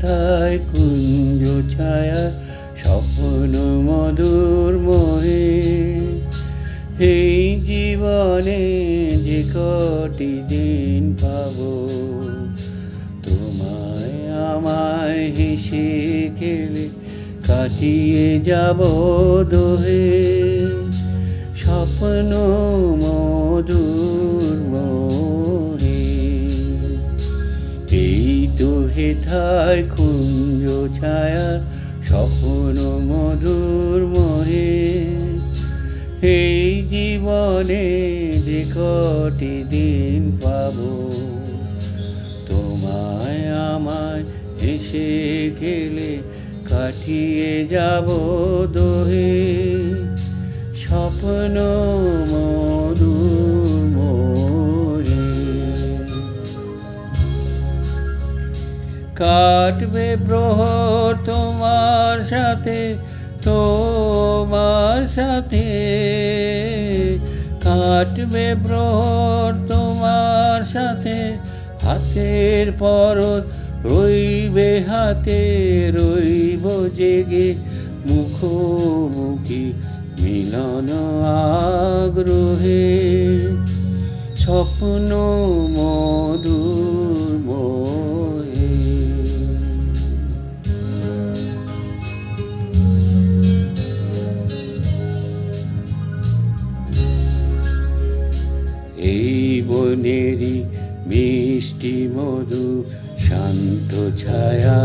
হেথায় কুঞ্জ ছায়া স্বপ্ন মধুর মোহে। এই জীবনে যে কটি দিন পাবো, তোমায় আমায় হেসে খেলে কাটিয়ে যাব দোহে। স্বপ্ন মধুর মোহে। এই তো হেথায় কুঞ্জ ছায়া স্বপ্ন মধুর মোহে। এই জীবনে যে কটি দিন পাবো, তোমায় আমায় হেসে খেলে কাটিয়ে যাব দোহে। স্বপ্ন মধুর মোহে। কাটবে প্রহর তোমার সাথে, তোমার সাথে কাটবে প্রহর তোমার সাথে। হাতের পরত রইবে হাতে, রইব জেগে মুখোমুখি মিলন আগ্রহে। স্বপ্ন মধুর মোহে। এই বনেরই মিষ্টি মধু শান্ত ছায়া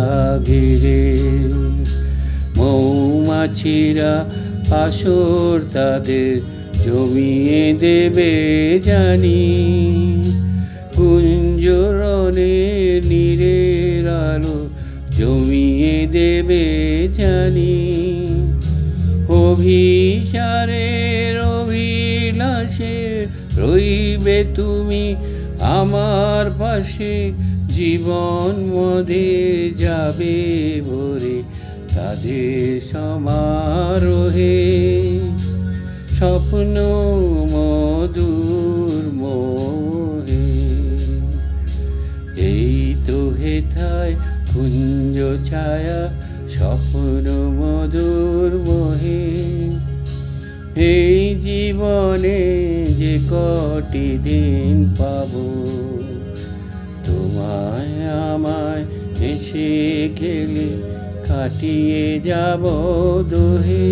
ঘিরে, মৌমাছিরা আসর তাদের জমিয়ে দেবে জানি। কুঞ্জরণের নীরের আলো জমিয়ে দেবে জানি। অভিসারের অভিলাষে রইবে তুমি আমার পাশে। জীবন মধ্যে যাবে ভরে তাদের সমারোহে। স্বপ্ন মধুর মোহে। এই তো হেথায় কুঞ্জ ছায়া স্বপ্ন মধুর মোহে। এই জীবনে যে কটি দিন পাবো, তোমায় আমায় হেসে খেলে কাটিয়ে যাব দোহে।